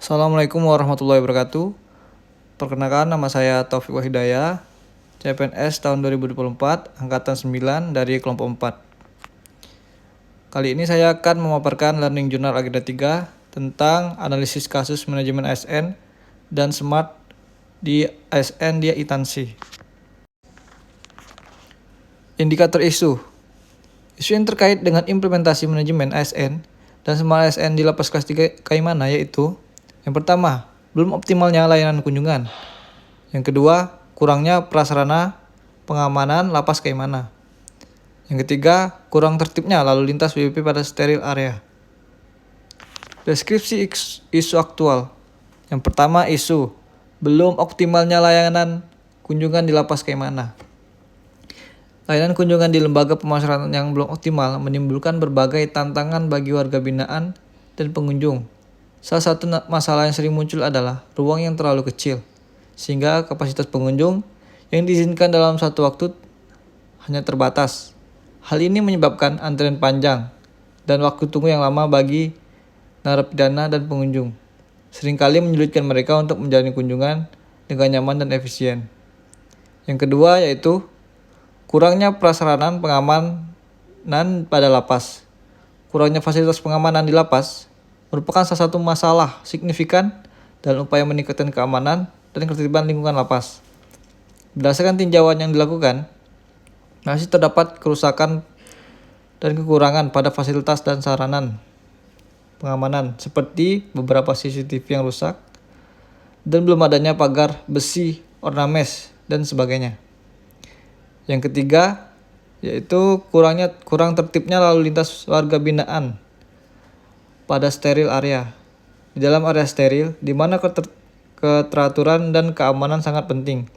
Assalamualaikum warahmatullahi wabarakatuh. Perkenalkan, nama saya Taufik Wahidaya, CPNS tahun 2024, angkatan 9 dari kelompok 4. Kali ini saya akan memaparkan Learning Journal Agenda 3 tentang analisis kasus manajemen ASN dan SMART di ASN di Itansi. Indikator isu yang terkait dengan implementasi manajemen ASN dan SMART ASN di Lapas Kelas 3 Kaimana yaitu: yang pertama, belum optimalnya layanan kunjungan. Yang kedua, kurangnya prasarana pengamanan lapas Kaimana. Yang ketiga, kurang tertibnya lalu lintas WP pada steril area. Deskripsi isu aktual. Yang pertama, isu belum optimalnya layanan kunjungan di lapas Kaimana. Layanan kunjungan di lembaga pemasyarakatan yang belum optimal menimbulkan berbagai tantangan bagi warga binaan dan pengunjung. Salah satu masalah yang sering muncul adalah ruang yang terlalu kecil, sehingga kapasitas pengunjung yang diizinkan dalam satu waktu hanya terbatas. Hal ini menyebabkan antrian panjang dan waktu tunggu yang lama bagi narapidana dan pengunjung. Seringkali menyulitkan mereka untuk menjalani kunjungan dengan nyaman dan efisien. Yang kedua yaitu kurangnya prasarana pengamanan pada lapas. Kurangnya fasilitas pengamanan di lapas merupakan salah satu masalah signifikan dalam upaya meningkatkan keamanan dan ketertiban lingkungan lapas. Berdasarkan tinjauan yang dilakukan, masih terdapat kerusakan dan kekurangan pada fasilitas dan sarana pengamanan, seperti beberapa CCTV yang rusak dan belum adanya pagar besi, ornames, dan sebagainya. Yang ketiga yaitu kurang tertibnya lalu lintas warga binaan pada steril area. Di dalam area steril, di mana keteraturan dan keamanan sangat penting.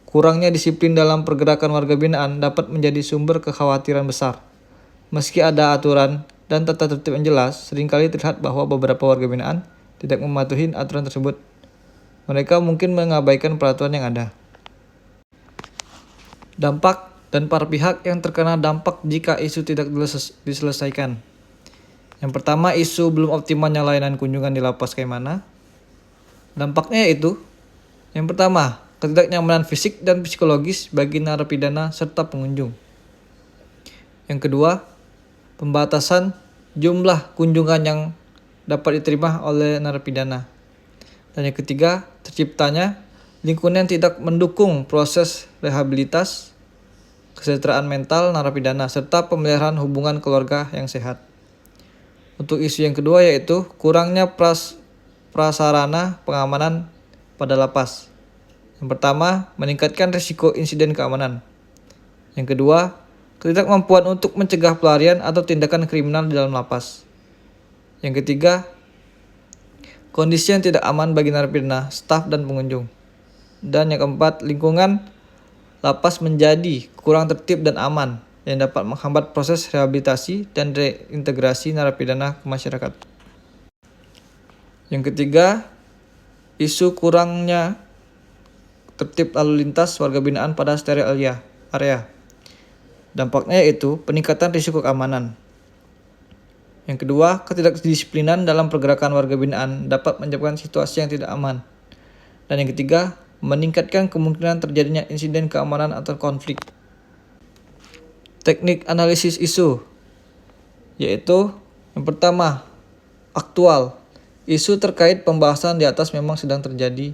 Kurangnya disiplin dalam pergerakan warga binaan dapat menjadi sumber kekhawatiran besar. Meski ada aturan dan tata tertib yang jelas, seringkali terlihat bahwa beberapa warga binaan tidak mematuhi aturan tersebut. Mereka mungkin mengabaikan peraturan yang ada. Dampak dan para pihak yang terkena dampak jika isu tidak diselesaikan. Yang pertama, isu belum optimalnya layanan kunjungan di lapas Kaimana. Dampaknya yaitu: yang pertama, ketidaknyamanan fisik dan psikologis bagi narapidana serta pengunjung. Yang kedua, pembatasan jumlah kunjungan yang dapat diterima oleh narapidana. Dan yang ketiga, terciptanya lingkungan yang tidak mendukung proses rehabilitas, kesejahteraan mental narapidana, serta pemeliharaan hubungan keluarga yang sehat. Untuk isu yang kedua yaitu kurangnya prasarana pengamanan pada lapas. Yang pertama, meningkatkan risiko insiden keamanan. Yang kedua, ketidakmampuan untuk mencegah pelarian atau tindakan kriminal di dalam lapas. Yang ketiga, kondisi yang tidak aman bagi narapidana, staf, dan pengunjung. Dan yang keempat, lingkungan lapas menjadi kurang tertib dan aman, yang dapat menghambat proses rehabilitasi dan reintegrasi narapidana ke masyarakat. Yang ketiga, isu kurangnya tertib lalu lintas warga binaan pada steril area. Dampaknya yaitu peningkatan risiko keamanan. Yang kedua, ketidakdisiplinan dalam pergerakan warga binaan dapat menyebabkan situasi yang tidak aman. Dan yang ketiga, meningkatkan kemungkinan terjadinya insiden keamanan atau konflik. Teknik analisis isu yaitu: yang pertama, aktual. Isu terkait pembahasan di atas memang sedang terjadi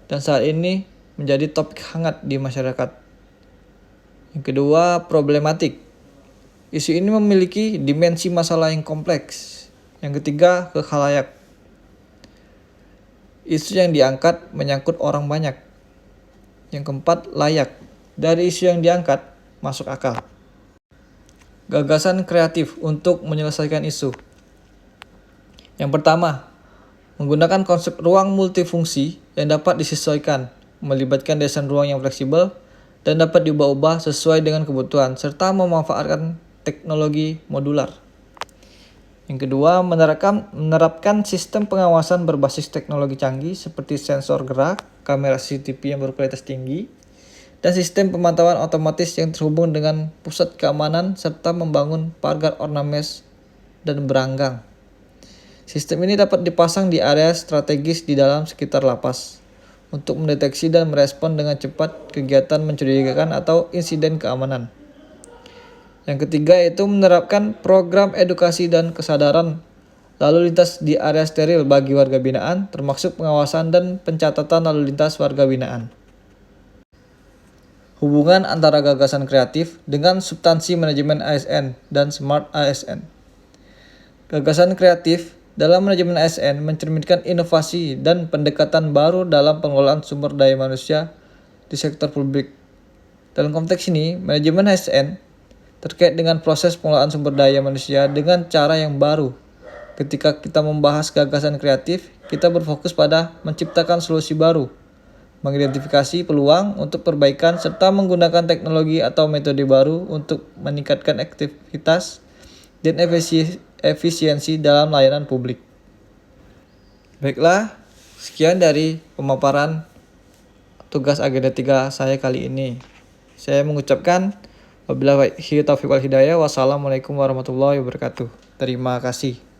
dan saat ini menjadi topik hangat di masyarakat. Yang kedua, problematik. Isu ini memiliki dimensi masalah yang kompleks. Yang ketiga, kekhalayak. Isu yang diangkat menyangkut orang banyak. Yang keempat, layak. Dari isu yang diangkat, masuk akal. Gagasan kreatif untuk menyelesaikan isu. Yang pertama, menggunakan konsep ruang multifungsi yang dapat disesuaikan, melibatkan desain ruang yang fleksibel dan dapat diubah-ubah sesuai dengan kebutuhan, serta memanfaatkan teknologi modular. Yang kedua, menerapkan sistem pengawasan berbasis teknologi canggih seperti sensor gerak, kamera CCTV yang berkualitas tinggi, dan sistem pemantauan otomatis yang terhubung dengan pusat keamanan serta membangun pagar ornames dan beranggang. Sistem ini dapat dipasang di area strategis di dalam sekitar lapas untuk mendeteksi dan merespon dengan cepat kegiatan mencurigakan atau insiden keamanan. Yang ketiga yaitu menerapkan program edukasi dan kesadaran lalu lintas di area steril bagi warga binaan, termasuk pengawasan dan pencatatan lalu lintas warga binaan. Hubungan antara gagasan kreatif dengan substansi manajemen ASN dan Smart ASN. Gagasan kreatif dalam manajemen ASN mencerminkan inovasi dan pendekatan baru dalam pengelolaan sumber daya manusia di sektor publik. Dalam konteks ini, manajemen ASN terkait dengan proses pengelolaan sumber daya manusia dengan cara yang baru. Ketika kita membahas gagasan kreatif, kita berfokus pada menciptakan solusi baru, mengidentifikasi peluang untuk perbaikan, serta menggunakan teknologi atau metode baru untuk meningkatkan aktivitas dan efisiensi dalam layanan publik. Baiklah, sekian dari pemaparan tugas agenda 3 saya kali ini. Saya mengucapkan wabillahi taufiq wal hidayah. Wassalamualaikum warahmatullahi wabarakatuh. Terima kasih.